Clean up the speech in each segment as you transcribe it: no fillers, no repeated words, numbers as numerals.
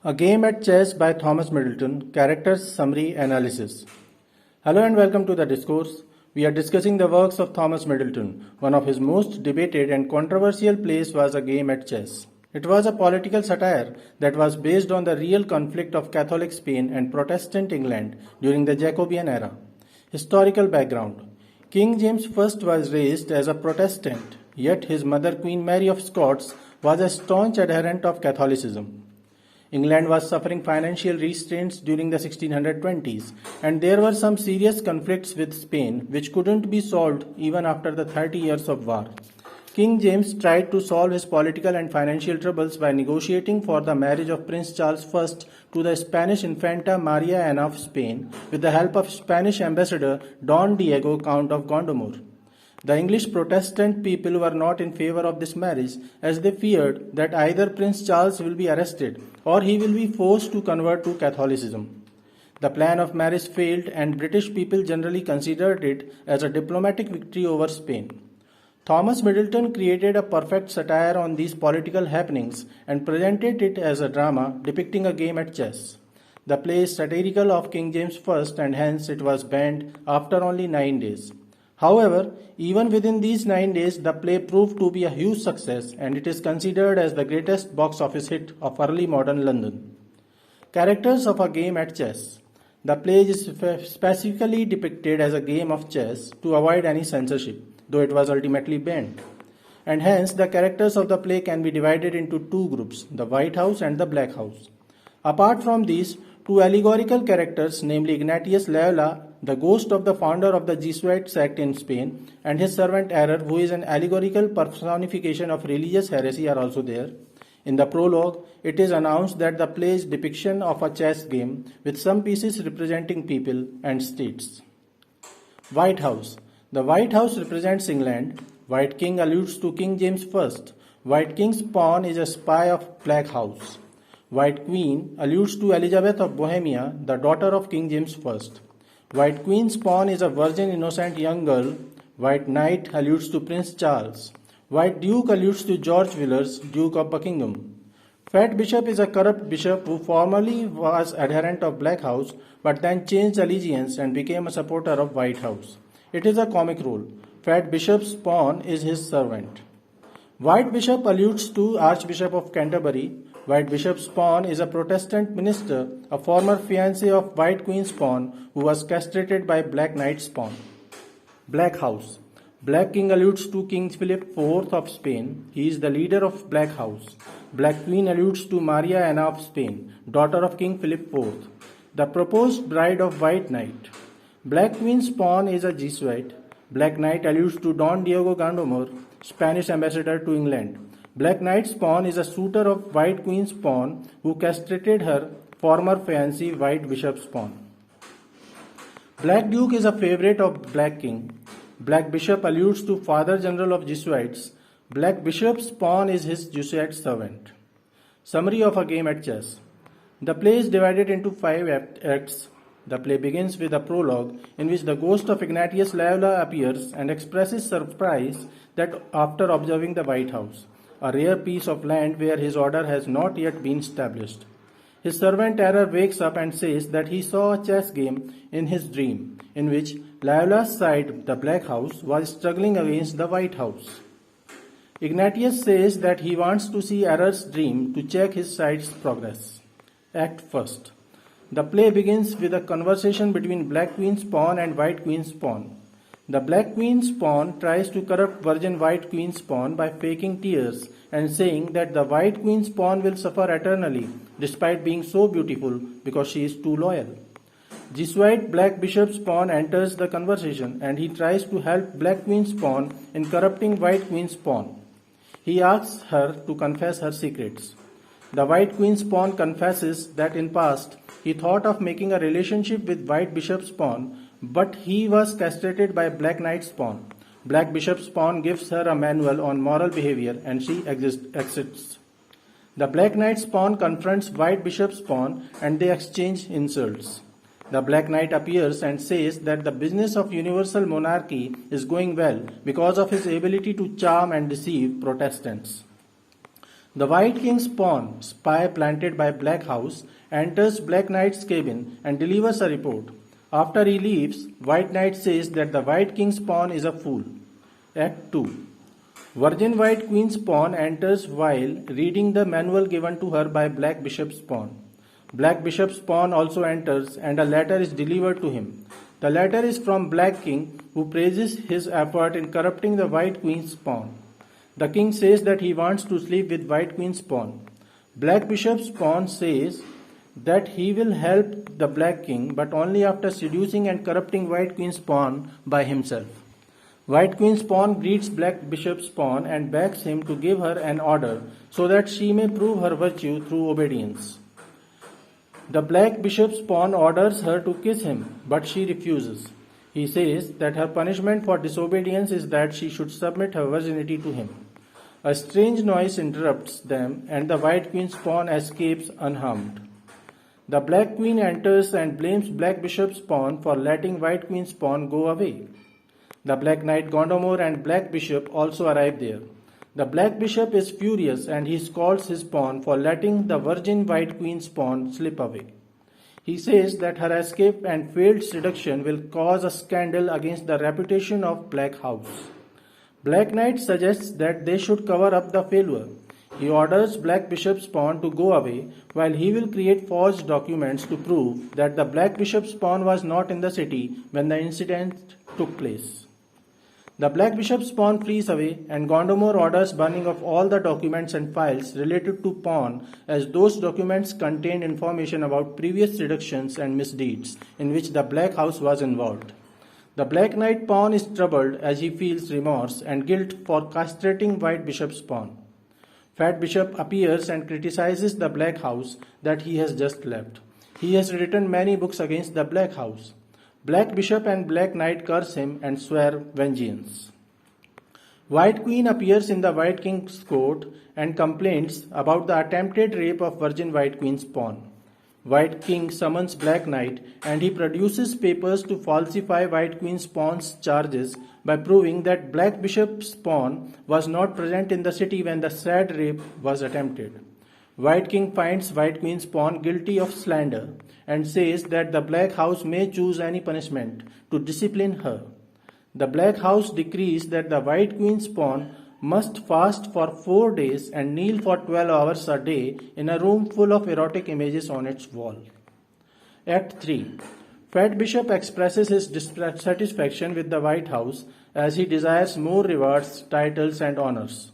A Game at Chess by Thomas Middleton, Characters, Summary, Analysis. Hello and welcome to the discourse. We are discussing the works of Thomas Middleton. One of his most debated and controversial plays was A Game at Chess. It was a political satire that was based on the real conflict of Catholic Spain and Protestant England during the Jacobean era. Historical background. King James I was raised as a Protestant, yet his mother Queen Mary of Scots was a staunch adherent of Catholicism. England was suffering financial restraints during the 1620s, and there were some serious conflicts with Spain which couldn't be solved even after the 30 years of war. King James tried to solve his political and financial troubles by negotiating for the marriage of Prince Charles I to the Spanish Infanta Maria Ana of Spain with the help of Spanish ambassador Don Diego, Count of Gondomar. The English Protestant people were not in favor of this marriage, as they feared that either Prince Charles will be arrested or he will be forced to convert to Catholicism. The plan of marriage failed, and British people generally considered it as a diplomatic victory over Spain. Thomas Middleton created a perfect satire on these political happenings and presented it as a drama depicting a game at chess. The play is satirical of King James I, and hence it was banned after only 9 days. However, even within these 9 days, the play proved to be a huge success, and it is considered as the greatest box office hit of early modern London. Characters of A Game at Chess. The play is specifically depicted as a game of chess to avoid any censorship, though it was ultimately banned. And hence, the characters of the play can be divided into two groups, the White House and the Black House. Apart from these, two allegorical characters, namely Ignatius Loyola, the ghost of the founder of the Jesuit sect in Spain, and his servant Error, who is an allegorical personification of religious heresy, are also there. In the prologue, it is announced that the play's depiction of a chess game with some pieces representing people and states. White House. The White House represents England. White King alludes to King James I. White King's pawn is a spy of Black House. White Queen alludes to Elizabeth of Bohemia, the daughter of King James I. White Queen's pawn is a virgin innocent young girl. White Knight alludes to Prince Charles. White Duke alludes to George Villiers, Duke of Buckingham. Fat Bishop is a corrupt bishop who formerly was adherent of Black House but then changed allegiance and became a supporter of White House. It is a comic role. Fat Bishop's pawn is his servant. White Bishop alludes to Archbishop of Canterbury. White Bishop's pawn is a Protestant minister, a former fiancé of White Queen's pawn who was castrated by Black Knight's pawn. Black House. Black King alludes to King Philip IV of Spain. He is the leader of Black House. Black Queen alludes to Maria Ana of Spain, daughter of King Philip IV, the proposed bride of White Knight. Black Queen's pawn is a Jesuit. Black Knight alludes to Don Diego Gondomar, Spanish ambassador to England. Black Knight's pawn is a suitor of White Queen's pawn who castrated her former fiancé White Bishop's pawn. Black Duke is a favorite of Black King. Black Bishop alludes to Father General of Jesuits. Black Bishop's pawn is his Jesuit servant. Summary of A Game at Chess. The play is divided into 5 acts. The play begins with a prologue in which the ghost of Ignatius Loyola appears and expresses surprise that after observing the White House, a rare piece of land where his order has not yet been established. His servant Error wakes up and says that he saw a chess game in his dream, in which Loyola's side, the Black House, was struggling against the White House. Ignatius says that he wants to see Error's dream to check his side's progress. Act 1. The play begins with a conversation between Black Queen's pawn and White Queen's pawn. The Black Queen's pawn tries to corrupt virgin White Queen's pawn by faking tears and saying that the White Queen's pawn will suffer eternally despite being so beautiful because she is too loyal. Jesuit Black Bishop's pawn enters the conversation and he tries to help Black Queen's pawn in corrupting White Queen's pawn. He asks her to confess her secrets. The White Queen's pawn confesses that in past he thought of making a relationship with White Bishop's pawn, but he was castrated by Black Knight's pawn. Black Bishop's pawn gives her a manual on moral behavior and she exits. The Black Knight's pawn confronts White Bishop's pawn and they exchange insults. The Black Knight appears and says that the business of universal monarchy is going well because of his ability to charm and deceive Protestants. The White King's pawn, spy planted by Black House, enters Black Knight's cabin and delivers a report. After he leaves, White Knight says that the White King's pawn is a fool. Act 2. Virgin White Queen's pawn enters while reading the manual given to her by Black Bishop's pawn. Black Bishop's pawn also enters and a letter is delivered to him. The letter is from Black King, who praises his effort in corrupting the White Queen's pawn. The king says that he wants to sleep with White Queen's pawn. Black Bishop's pawn says that he will help the Black King, but only after seducing and corrupting White Queen's pawn by himself. White Queen's pawn greets Black Bishop's pawn and begs him to give her an order so that she may prove her virtue through obedience. The Black Bishop's pawn orders her to kiss him, but she refuses. He says that her punishment for disobedience is that she should submit her virginity to him. A strange noise interrupts them, and the White Queen's pawn escapes unharmed. The Black Queen enters and blames Black Bishop's pawn for letting White Queen's pawn go away. The Black Knight Gondomar and Black Bishop also arrive there. The Black Bishop is furious and he scolds his pawn for letting the virgin White Queen's pawn slip away. He says that her escape and failed seduction will cause a scandal against the reputation of Black House. Black Knight suggests that they should cover up the failure. He orders Black Bishop's pawn to go away while he will create forged documents to prove that the Black Bishop's pawn was not in the city when the incident took place. The Black Bishop's pawn flees away and Gondomar orders burning of all the documents and files related to pawn, as those documents contained information about previous seductions and misdeeds in which the Black House was involved. The Black Knight pawn is troubled as he feels remorse and guilt for castrating White Bishop's pawn. Fat Bishop appears and criticizes the Black House that he has just left. He has written many books against the Black House. Black Bishop and Black Knight curse him and swear vengeance. White Queen appears in the White King's court and complains about the attempted rape of Virgin White Queen's pawn. White King summons Black Knight and he produces papers to falsify White Queen's pawn's charges by proving that Black Bishop's pawn was not present in the city when the said rape was attempted. White King finds White Queen's pawn guilty of slander and says that the Black House may choose any punishment to discipline her. The Black House decrees that the White Queen's pawn must fast for 4 days and kneel for 12 hours a day in a room full of erotic images on its wall. Act 3. Fat Bishop expresses his dissatisfaction with the White House as he desires more rewards, titles, and honors.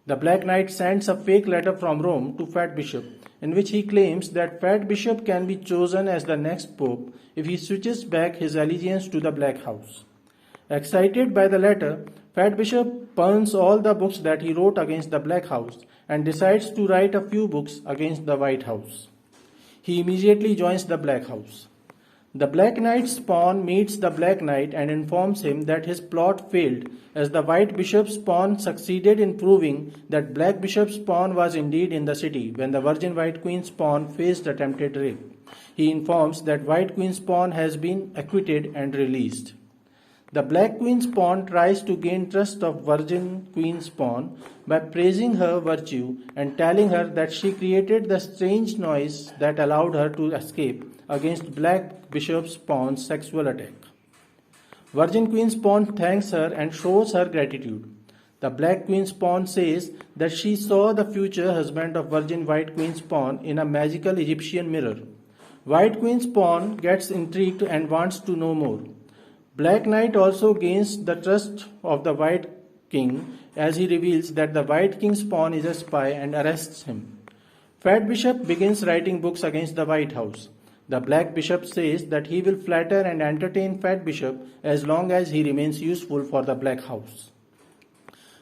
The Black Knight sends a fake letter from Rome to Fat Bishop, in which he claims that Fat Bishop can be chosen as the next pope if he switches back his allegiance to the Black House. Excited by the letter, Fat Bishop burns all the books that he wrote against the Black House and decides to write a few books against the White House. He immediately joins the Black House. The Black Knight's pawn meets the Black Knight and informs him that his plot failed as the White Bishop's pawn succeeded in proving that Black Bishop's pawn was indeed in the city when the Virgin White Queen's pawn faced attempted rape. He informs that White Queen's pawn has been acquitted and released. The Black Queen's pawn tries to gain trust of Virgin Queen's pawn by praising her virtue and telling her that she created the strange noise that allowed her to escape against Black Bishop's pawn's sexual attack. Virgin Queen's pawn thanks her and shows her gratitude. The Black Queen's pawn says that she saw the future husband of Virgin White Queen's pawn in a magical Egyptian mirror. White Queen's pawn gets intrigued and wants to know more. Black Knight also gains the trust of the White King as he reveals that the White King's pawn is a spy and arrests him. Fat Bishop begins writing books against the White House. The Black Bishop says that he will flatter and entertain Fat Bishop as long as he remains useful for the Black House.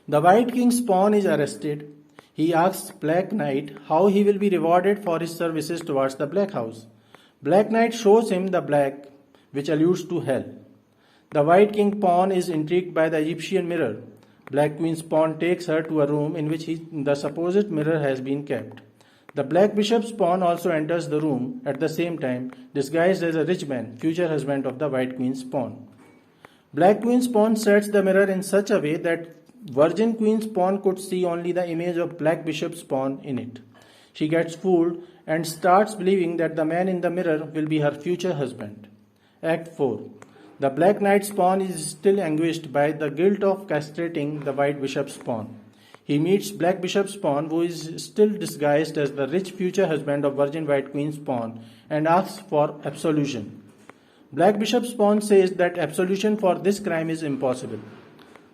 The White King's pawn is arrested. He asks Black Knight how he will be rewarded for his services towards the Black House. Black Knight shows him the black, which alludes to hell. The White King pawn is intrigued by the Egyptian mirror. Black Queen's pawn takes her to a room in which the supposed mirror has been kept. The Black Bishop's pawn also enters the room at the same time, disguised as a rich man, future husband of the White Queen's pawn. Black Queen's pawn sets the mirror in such a way that virgin queen's pawn could see only the image of black bishop's pawn in it. She gets fooled and starts believing that the man in the mirror will be her future husband. Act 4. The black knight's pawn is still anguished by the guilt of castrating the white bishop's pawn. He meets black bishop's pawn, who is still disguised as the rich future husband of virgin white queen's pawn, and asks for absolution. Black bishop's pawn says that absolution for this crime is impossible.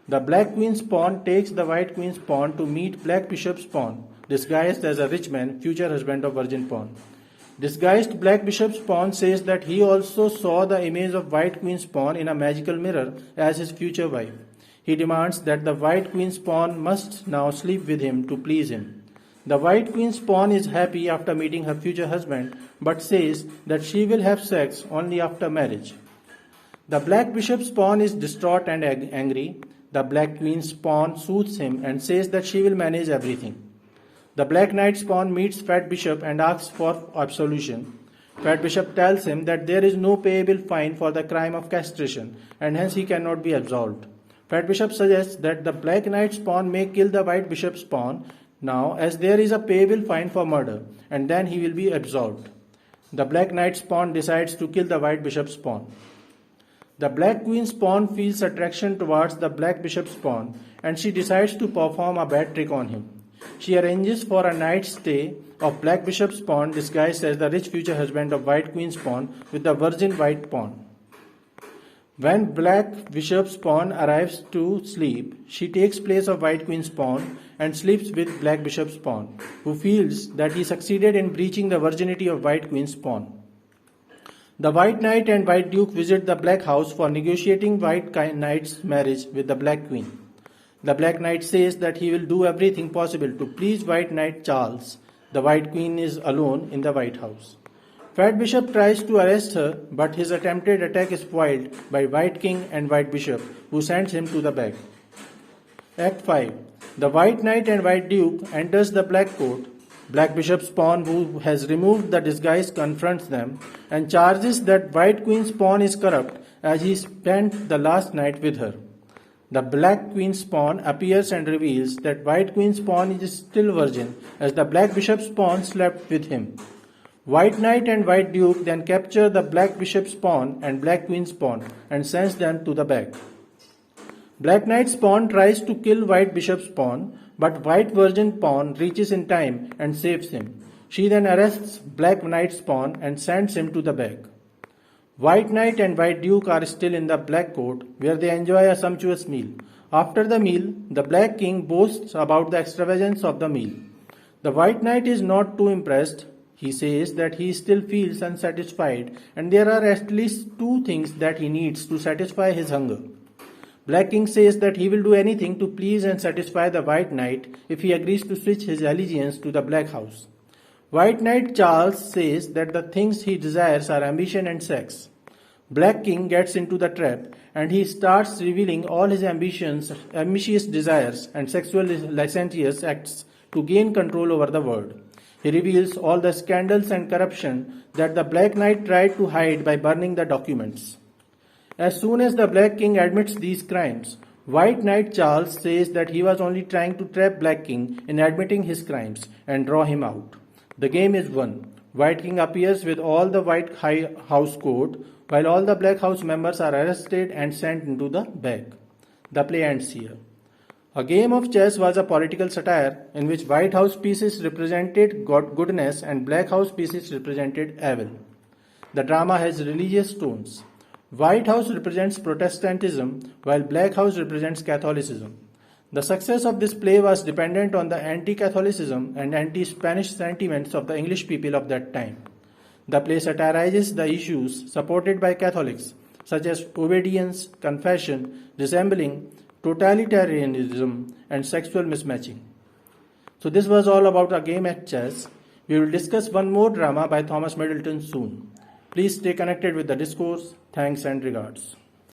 The black queen's pawn takes the white queen's pawn to meet black bishop's pawn, disguised as a rich man, future husband of virgin pawn. Disguised black bishop's pawn says that he also saw the image of white queen's pawn in a magical mirror as his future wife. He demands that the white queen's pawn must now sleep with him to please him. The white queen's pawn is happy after meeting her future husband, but says that she will have sex only after marriage. The black bishop's pawn is distraught and angry. The black queen's pawn soothes him and says that she will manage everything. The black knight's pawn meets fat bishop and asks for absolution. Fat bishop tells him that there is no payable fine for the crime of castration, and hence he cannot be absolved. Fat bishop suggests that the black knight's pawn may kill the white bishop's pawn now, as there is a payable fine for murder, and then he will be absolved. The black knight's pawn decides to kill the white bishop's pawn. The black queen's pawn feels attraction towards the black bishop's pawn, and she decides to perform a bad trick on him. She arranges for a night's stay of black bishop's pawn disguised as the rich future husband of white queen's pawn with the virgin white pawn. When black bishop's pawn arrives to sleep, she takes place of white queen's pawn and sleeps with black bishop's pawn, who feels that he succeeded in breaching the virginity of white queen's pawn. The white knight and white duke visit the black house for negotiating white knight's marriage with the black queen. The black knight says that he will do everything possible to please white knight Charles. The white queen is alone in the White House. Fat bishop tries to arrest her, but his attempted attack is foiled by white king and white bishop, who sends him to the back. Act 5. The white knight and white duke enters the black court. Black bishop's pawn, who has removed the disguise, confronts them and charges that white queen's pawn is corrupt, as he spent the last night with her. The black queen's pawn appears and reveals that white queen's pawn is still virgin, as the black bishop's pawn slept with him. White knight and white duke then capture the black bishop's pawn and black queen's pawn and sends them to the back. Black knight's pawn tries to kill white bishop's pawn, but white virgin pawn reaches in time and saves him. She then arrests black knight's pawn and sends him to the back. White knight and white duke are still in the black court, where they enjoy a sumptuous meal. After the meal, the black king boasts about the extravagance of the meal. The white knight is not too impressed. He says that he still feels unsatisfied, and there are at least two things that he needs to satisfy his hunger. Black king says that he will do anything to please and satisfy the white knight if he agrees to switch his allegiance to the black house. White knight Charles says that the things he desires are ambition and sex. Black king gets into the trap, and he starts revealing all his ambitious desires and sexual licentious acts to gain control over the world. He reveals all the scandals and corruption that the black knight tried to hide by burning the documents. As soon as the black king admits these crimes, white knight Charles says that he was only trying to trap black king in admitting his crimes and draw him out. The game is won. White king appears with all the white house court, while all the black house members are arrested and sent into the back. The play ends here. A game of chess was a political satire in which White House pieces represented goodness and Black House pieces represented evil. The drama has religious tones. White House represents Protestantism, while Black House represents Catholicism. The success of this play was dependent on the anti-Catholicism and anti-Spanish sentiments of the English people of that time. The play satirizes the issues supported by Catholics, such as obedience, confession, dissembling, totalitarianism, and sexual mismatching. So this was all about a game at chess. We will discuss one more drama by Thomas Middleton soon. Please stay connected with the discourse. Thanks and regards.